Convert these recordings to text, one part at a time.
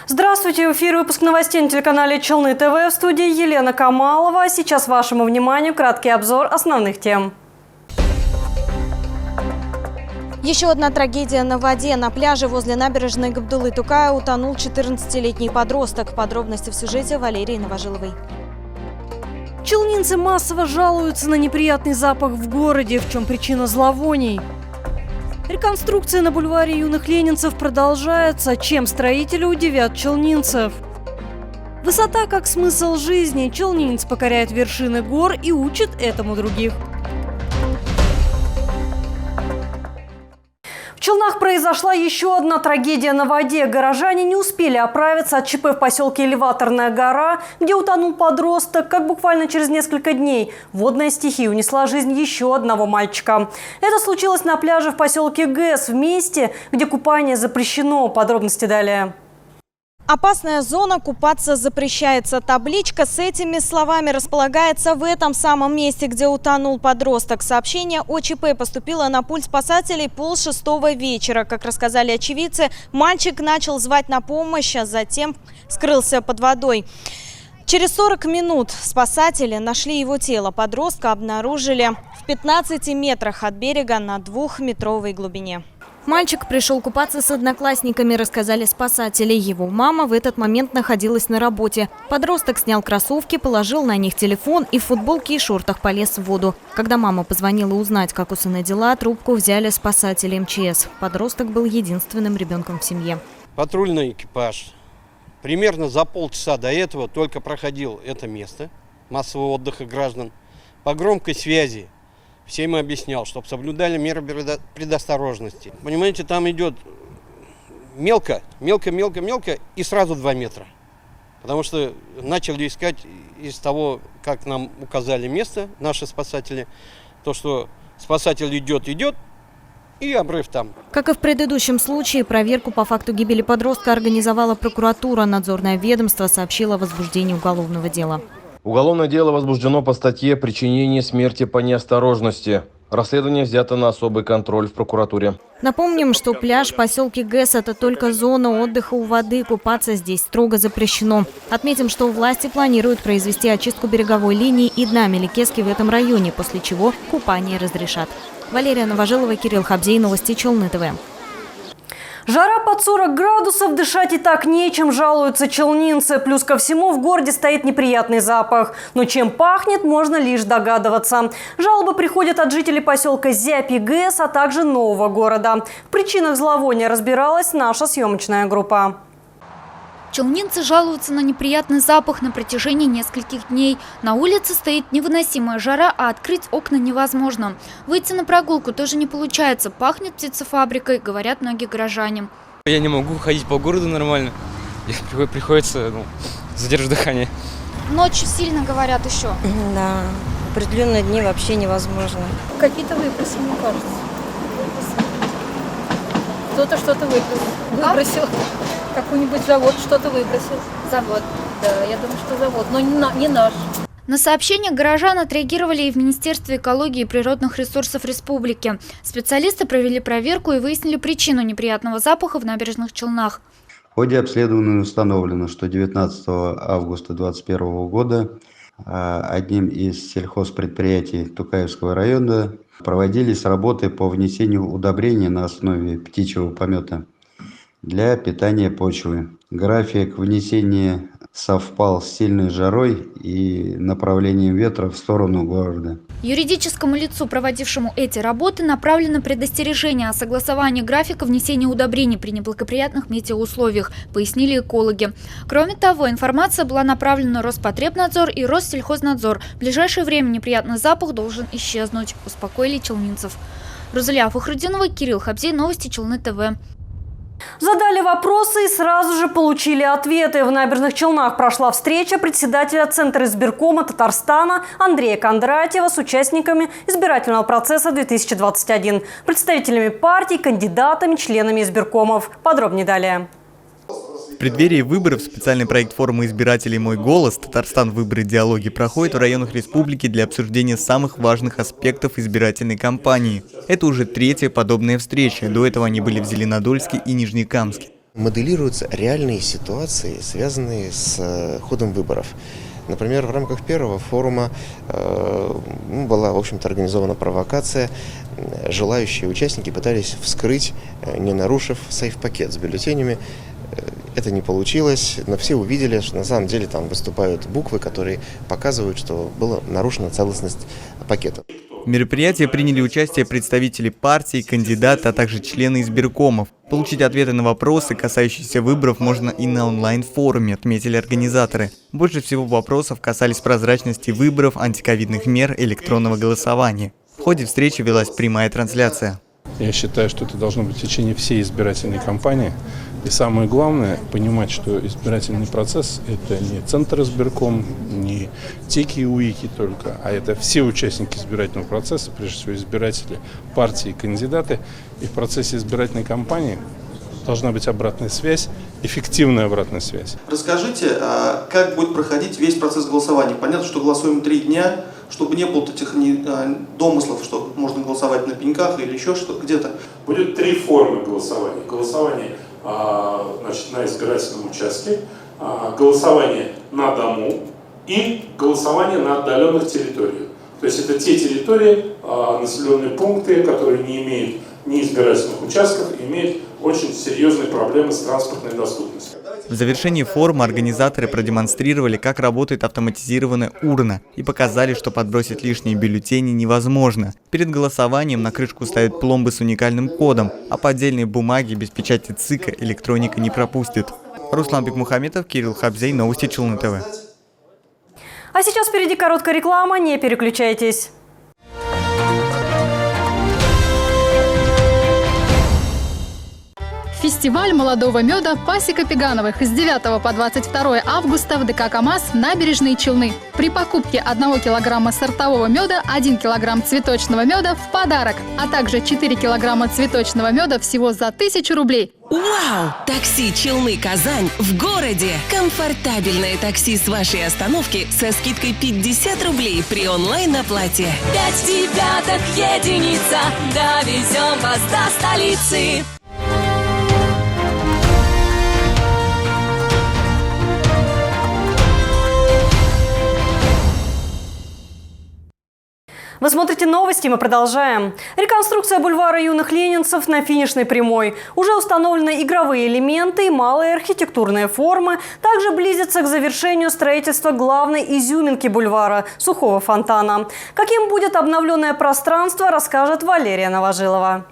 Здравствуйте, в эфире выпуск новостей на телеканале Челны ТВ, в студии Елена Камалова. Сейчас вашему вниманию краткий обзор основных тем. Еще одна трагедия на воде. На пляже возле набережной Габдуллы Тукая утонул 14-летний подросток. Подробности в сюжете Валерии Новожиловой. Челнинцы массово жалуются на неприятный запах в городе. В чем причина зловоний? Реконструкция на бульваре юных ленинцев продолжается. Чем строители удивят челнинцев? Высота как смысл жизни. Челнинец покоряет вершины гор и учит этому других. В Челнах произошла еще одна трагедия на воде. Горожане не успели оправиться от ЧП в поселке Элеваторная гора, где утонул подросток, как буквально через несколько дней. Водная стихия унесла жизнь еще одного мальчика. Это случилось на пляже в поселке ГЭС, в месте, где купание запрещено. Подробности далее. Опасная зона, купаться запрещается. Табличка с этими словами располагается в этом самом месте, где утонул подросток. Сообщение о ЧП поступило на пульт спасателей 5:30 вечера. Как рассказали очевидцы, мальчик начал звать на помощь, а затем скрылся под водой. Через 40 минут спасатели нашли его тело. Подростка обнаружили в 15 метрах от берега на 2-метровой глубине. Мальчик пришел купаться с одноклассниками, рассказали спасатели. Его мама в этот момент находилась на работе. Подросток снял кроссовки, положил на них телефон и в футболке и шортах полез в воду. Когда мама позвонила узнать, как у сына дела, трубку взяли спасатели МЧС. Подросток был единственным ребенком в семье. Патрульный экипаж примерно за полчаса до этого только проходил это место массового отдыха граждан. По громкой связи всем объяснял, чтобы соблюдали меры предосторожности. Понимаете, там идет мелко и сразу 2 метра. Потому что начали искать из того, как нам указали место, наши спасатели, то, что спасатель идет, и обрыв там. Как и в предыдущем случае, проверку по факту гибели подростка организовала прокуратура. Надзорное ведомство сообщило о возбуждении уголовного дела. Уголовное дело возбуждено по статье «Причинение смерти по неосторожности». Расследование взято на особый контроль в прокуратуре. Напомним, что пляж в поселке ГЭС – это только зона отдыха у воды. Купаться здесь строго запрещено. Отметим, что власти планируют произвести очистку береговой линии и дна Меликески в этом районе, после чего купание разрешат. Валерия Новожилова, Кирилл Хабзей, новости Челны ТВ. Жара под 40 градусов, дышать и так нечем, жалуются челнинцы. Плюс ко всему в городе стоит неприятный запах. Но чем пахнет, можно лишь догадываться. Жалобы приходят от жителей поселка Зябь и ГЭС, а также Нового города. В причинах зловония разбиралась наша съемочная группа. Челнинцы жалуются на неприятный запах на протяжении нескольких дней. На улице стоит невыносимая жара, а открыть окна невозможно. Выйти на прогулку тоже не получается. Пахнет птицефабрикой, говорят многие горожане. Я не могу ходить по городу нормально. Приходится задерживать дыхание. Ночью сильно говорят еще. Да, определенные дни вообще невозможно. Какие-то выбросы, мне кажется. Кто-то что-то выбросил. Какой-нибудь завод что-то выбросил. Завод. Да, я думаю, что завод, но не наш. На сообщения горожан отреагировали и в Министерстве экологии и природных ресурсов республики. Специалисты провели проверку и выяснили причину неприятного запаха в набережных Челнах. В ходе обследования установлено, что 19 августа 2021 года одним из сельхозпредприятий Тукаевского района проводились работы по внесению удобрений на основе птичьего помета для питания почвы. График внесения совпал с сильной жарой и направлением ветра в сторону города. Юридическому лицу, проводившему эти работы, направлено предостережение о согласовании графика внесения удобрений при неблагоприятных метеоусловиях, пояснили экологи. Кроме того, информация была направлена в Роспотребнадзор и Россельхознадзор. В ближайшее время неприятный запах должен исчезнуть, успокоили челнинцев. Рузалия Фахрудинова, Кирилл Хабзей, новости Челны ТВ. Задали вопросы и сразу же получили ответы. В Набережных Челнах прошла встреча председателя Центра избиркома Татарстана Андрея Кондратьева с участниками избирательного процесса 2021, представителями партий, кандидатами, членами избиркомов. Подробнее далее. В преддверии выборов специальный проект форума избирателей «Мой голос» «Татарстан. Выборы. Диалоги» проходит в районах республики для обсуждения самых важных аспектов избирательной кампании. Это уже третья подобная встреча. До этого они были в Зеленодольске и Нижнекамске. Моделируются реальные ситуации, связанные с ходом выборов. Например, в рамках первого форума была, в общем-то, организована провокация. Желающие участники пытались вскрыть, не нарушив сейф-пакет с бюллетенями. Это не получилось, но все увидели, что на самом деле там выступают буквы, которые показывают, что была нарушена целостность пакета. В мероприятии приняли участие представители партий, кандидаты, а также члены избиркомов. Получить ответы на вопросы, касающиеся выборов, можно и на онлайн-форуме, отметили организаторы. Больше всего вопросов касались прозрачности выборов, антиковидных мер, электронного голосования. В ходе встречи велась прямая трансляция. Я считаю, что это должно быть в течение всей избирательной кампании. И самое главное, понимать, что избирательный процесс – это не Центр избирком, не теки и УИКи только, а это все участники избирательного процесса, прежде всего избиратели, партии, кандидаты. И в процессе избирательной кампании должна быть обратная связь, эффективная обратная связь. Расскажите, как будет проходить весь процесс голосования? Понятно, что голосуем 3 дня, чтобы не было этих домыслов, что можно голосовать на пеньках или еще что-то где-то. Будет 3 формы голосования. Голосование на избирательном участке, голосование на дому и голосование на отдаленных территориях. То есть это те территории, населенные пункты, которые не имеют ни избирательных участков, имеют очень серьезные проблемы с транспортной доступностью. В завершении форума организаторы продемонстрировали, как работает автоматизированная урна, и показали, что подбросить лишние бюллетени невозможно. Перед голосованием на крышку ставят пломбы с уникальным кодом, а поддельные бумаги без печати ЦИКа электроника не пропустит. Руслан Бекмухаметов, Кирилл Хабзей, новости Челны ТВ. А сейчас впереди короткая реклама, не переключайтесь. Фестиваль молодого меда «Пасека Пегановых» с 9 по 22 августа в ДК КамАЗ «Набережные Челны». При покупке 1 килограмма сортового меда 1 килограмм цветочного меда в подарок, а также 4 килограмма цветочного меда всего за 1000 рублей. Вау! Такси Челны-Казань в городе. Комфортабельное такси с вашей остановки со скидкой 50 рублей при онлайн-оплате. 5 девяток единица, довезем вас до столицы. Вы смотрите новости, мы продолжаем. Реконструкция бульвара юных ленинцев на финишной прямой. Уже установлены игровые элементы и малые архитектурные формы. Также близится к завершению строительства главной изюминки бульвара – сухого фонтана. Каким будет обновленное пространство, расскажет Валерия Новожилова.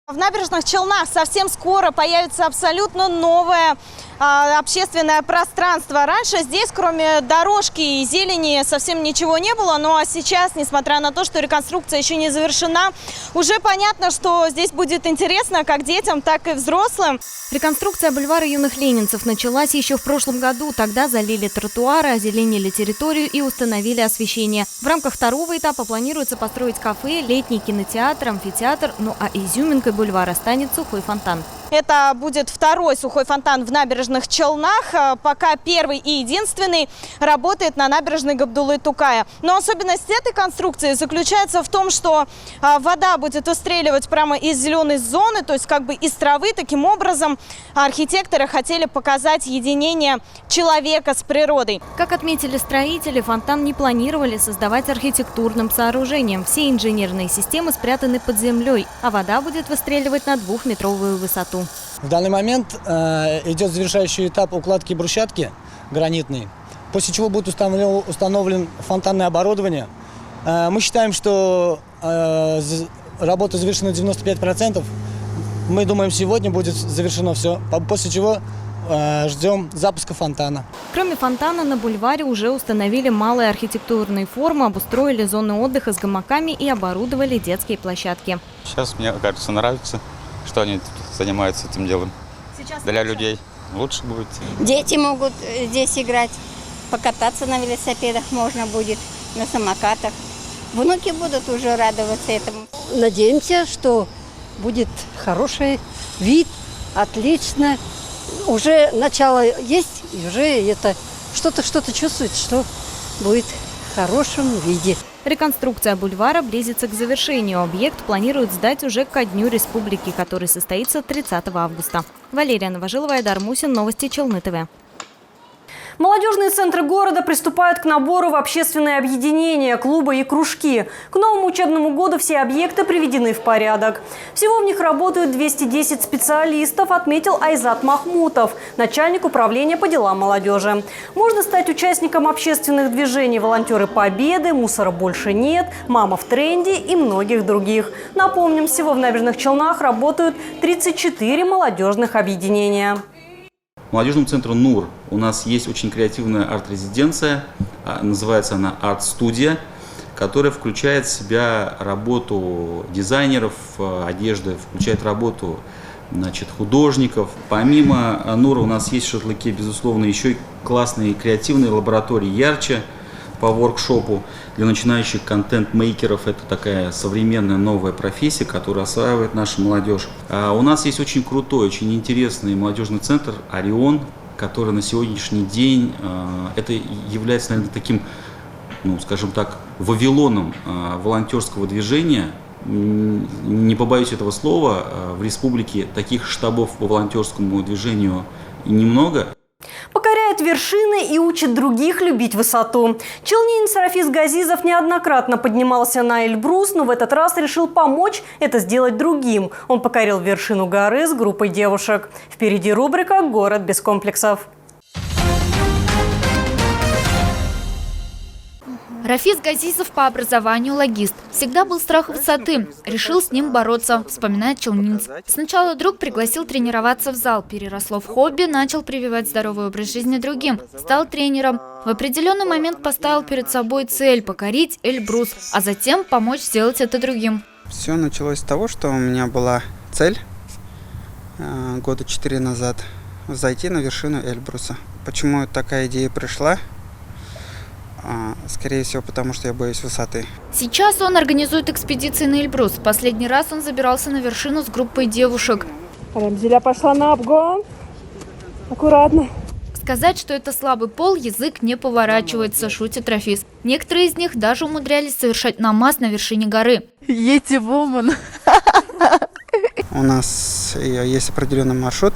В Набережных Челнах совсем скоро появится абсолютно новое общественное пространство. Раньше здесь, кроме дорожки и зелени, совсем ничего не было. Ну а сейчас, несмотря на то, что реконструкция еще не завершена, уже понятно, что здесь будет интересно как детям, так и взрослым. Реконструкция бульвара юных ленинцев началась еще в прошлом году. Тогда залили тротуары, озеленили территорию и установили освещение. В рамках второго этапа планируется построить кафе, летний кинотеатр, амфитеатр. Ну а изюминкой бульвара станет сухой фонтан. Это будет второй сухой фонтан в Набережных Челнах. Пока первый и единственный работает на набережной Габдуллы Тукая. Но особенность этой конструкции заключается в том, что вода будет выстреливать прямо из зеленой зоны, то есть как бы из травы. Таким образом, архитекторы хотели показать единение человека с природой. Как отметили строители, фонтан не планировали создавать архитектурным сооружением. Все инженерные системы спрятаны под землей, а вода будет выстреливать на 2-метровую высоту. В данный момент идет завершающий этап укладки брусчатки гранитной, после чего будет установлен фонтанное оборудование. Мы считаем, что работа завершена 95%. Мы думаем, сегодня будет завершено все, после чего ждем запуска фонтана. Кроме фонтана, на бульваре уже установили малые архитектурные формы, обустроили зоны отдыха с гамаками и оборудовали детские площадки. Сейчас, мне кажется, нравится, что они занимаются этим делом. Сейчас для людей лучше будет. Дети могут здесь играть, покататься на велосипедах можно будет, на самокатах. Внуки будут уже радоваться этому. Надеемся, что будет хороший вид, отлично. Уже начало есть, и уже это что-то чувствует, что будет в хорошем виде. Реконструкция бульвара близится к завершению. Объект планируют сдать уже ко Дню Республики, который состоится 30 августа. Валерия Новожилова, Айдар Мусин, новости Челны ТВ. Молодежные центры города приступают к набору в общественные объединения, клубы и кружки. К новому учебному году все объекты приведены в порядок. Всего в них работают 210 специалистов, отметил Айзат Махмутов, начальник управления по делам молодежи. Можно стать участником общественных движений «Волонтеры Победы», «Мусора больше нет», «Мама в тренде» и многих других. Напомним, всего в Набережных Челнах работают 34 молодежных объединения. Молодежному центру НУР у нас есть очень креативная арт-резиденция, называется она «Арт-студия», которая включает в себя работу дизайнеров одежды, включает работу художников. Помимо НУРа у нас есть в Шатлыке, безусловно, еще и классные креативные лаборатории «Ярче» по воркшопу для начинающих контент-мейкеров. Это такая современная новая профессия, которую осваивает наша молодежь. У нас есть очень крутой, очень интересный молодежный центр «Орион», который на сегодняшний день это является, наверное, таким, скажем так, вавилоном волонтерского движения. Не побоюсь этого слова, в республике таких штабов по волонтерскому движению немного. Покоряет вершины и учит других любить высоту. Челнинец Рафис Газизов неоднократно поднимался на Эльбрус, но в этот раз решил помочь это сделать другим. Он покорил вершину горы с группой девушек. Впереди рубрика «Город без комплексов». Рафис Газизов по образованию логист. Всегда был страх высоты. Решил с ним бороться, вспоминает челнинец. Сначала друг пригласил тренироваться в зал. Переросло в хобби, начал прививать здоровый образ жизни другим. Стал тренером. В определенный момент поставил перед собой цель – покорить Эльбрус, а затем помочь сделать это другим. Все началось с того, что у меня была цель года 4 назад – зайти на вершину Эльбруса. Почему такая идея пришла? Скорее всего, потому что я боюсь высоты. Сейчас он организует экспедиции на Эльбрус. Последний раз он забирался на вершину с группой девушек. Рамзиля пошла на обгон. Аккуратно. Сказать, что это слабый пол, язык не поворачивается, шутит Рафис. Некоторые из них даже умудрялись совершать намаз на вершине горы. Йети-вумен. У нас есть определенный маршрут.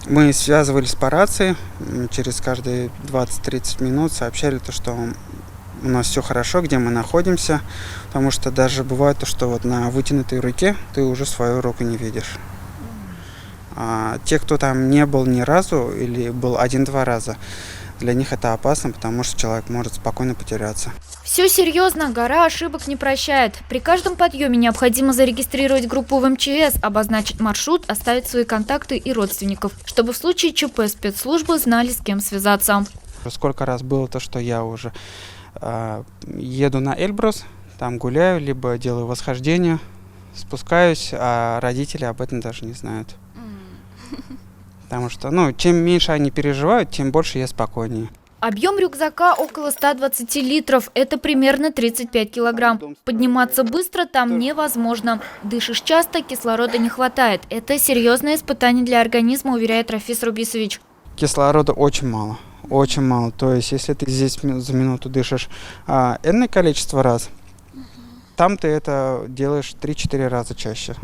Мы связывались по рации, через каждые 20-30 минут сообщали то, что у нас все хорошо, где мы находимся, потому что даже бывает то, что вот на вытянутой руке ты уже свою руку не видишь. А те, кто там не был ни разу или был 1-2 раза, для них это опасно, потому что человек может спокойно потеряться. Все серьезно, гора ошибок не прощает. При каждом подъеме необходимо зарегистрировать группу в МЧС, обозначить маршрут, оставить свои контакты и родственников, чтобы в случае ЧП спецслужбы знали, с кем связаться. Сколько раз было то, что я уже еду на Эльбрус, там гуляю, либо делаю восхождение, спускаюсь, а родители об этом даже не знают. Потому что, чем меньше они переживают, тем больше я спокойнее. Объем рюкзака около 120 литров, это примерно 35 килограмм. Подниматься быстро там невозможно. Дышишь часто, кислорода не хватает. Это серьезное испытание для организма, уверяет Рафис Рубисович. Кислорода очень мало, очень мало. То есть, если ты здесь за минуту дышишь энное количество раз, там ты это делаешь 3-4 раза чаще.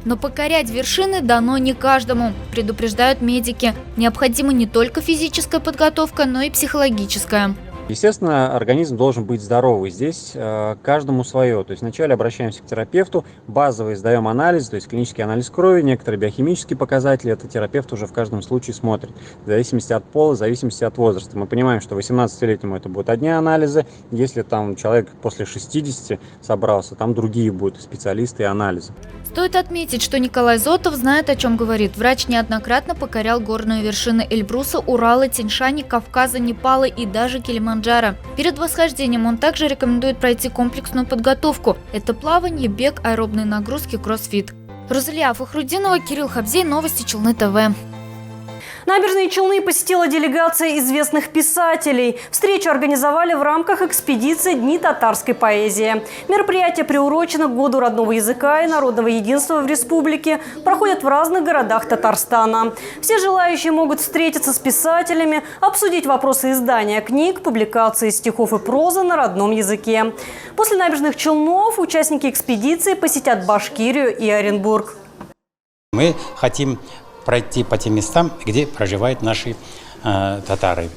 Но покорять вершины дано не каждому, предупреждают медики. Необходима не только физическая подготовка, но и психологическая. Естественно, организм должен быть здоровый. Здесь каждому свое. То есть вначале обращаемся к терапевту, базовый сдаем анализ, то есть клинический анализ крови, некоторые биохимические показатели. Это терапевт уже в каждом случае смотрит. В зависимости от пола, в зависимости от возраста. Мы понимаем, что 18-летнему это будут одни анализы. Если там человек после 60 собрался, там другие будут специалисты и анализы. Стоит отметить, что Николай Зотов знает, о чем говорит. Врач неоднократно покорял горные вершины Эльбруса, Урала, Тянь-Шани, Кавказа, Непала и даже Килиманджаро. Перед восхождением он также рекомендует пройти комплексную подготовку. Это плавание, бег, аэробные нагрузки, кроссфит. Розалия Фахрудинова, Кирилл Хабзей, новости Челны ТВ. Набережные Челны посетила делегация известных писателей. Встречу организовали в рамках экспедиции «Дни татарской поэзии». Мероприятие приурочено к Году родного языка и народного единства в республике. Проходят в разных городах Татарстана. Все желающие могут встретиться с писателями, обсудить вопросы издания книг, публикации стихов и прозы на родном языке. После Набережных Челнов участники экспедиции посетят Башкирию и Оренбург. Мы хотим пройти по тем местам, где проживают наши татары.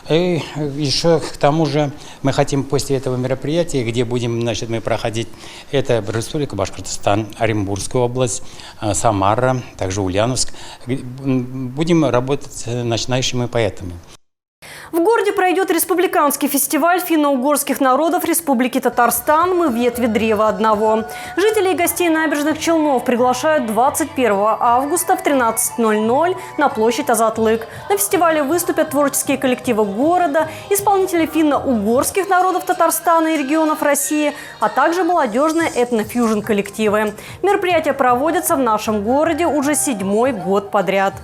И еще к тому же мы хотим после этого мероприятия, где будем, значит, мы проходить, это Республика Башкортостан, Оренбургская область, Самара, также Ульяновск, будем работать с начинающими поэтами. В городе пройдет республиканский фестиваль финно-угорских народов Республики Татарстан «Мы ветви древа одного». Жителей и гостей Набережных Челнов приглашают 21 августа в 13:00 на площадь Азатлык. На фестивале выступят творческие коллективы города, исполнители финно-угорских народов Татарстана и регионов России, а также молодежные этнофьюжн коллективы. Мероприятие проводится в нашем городе уже 7-й год подряд.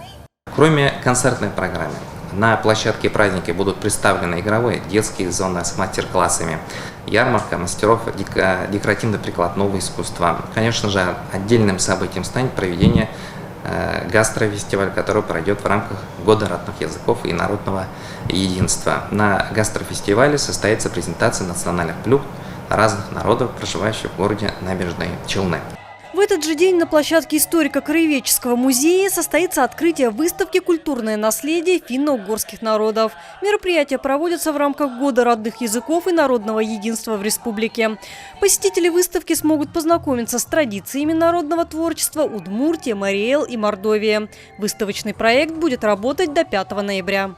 Кроме концертной программы, на площадке праздники будут представлены игровые детские зоны с мастер-классами, ярмарка мастеров декоративно-прикладного искусства. Конечно же, отдельным событием станет проведение гастрофестиваля, который пройдет в рамках Года родных языков и народного единства. На гастрофестивале состоится презентация национальных блюд разных народов, проживающих в городе Набережные Челны. В этот же день на площадке историко-краеведческого музея состоится открытие выставки «Культурное наследие финно-угорских народов». Мероприятие проводится в рамках Года родных языков и народного единства в республике. Посетители выставки смогут познакомиться с традициями народного творчества Удмуртии, Мариэл и Мордовии. Выставочный проект будет работать до 5 ноября.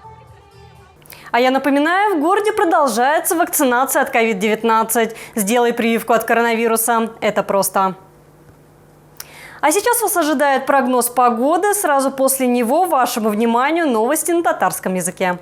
А я напоминаю, в городе продолжается вакцинация от COVID-19. Сделай прививку от коронавируса. Это просто. А сейчас вас ожидает прогноз погоды. Сразу после него вашему вниманию новости на татарском языке.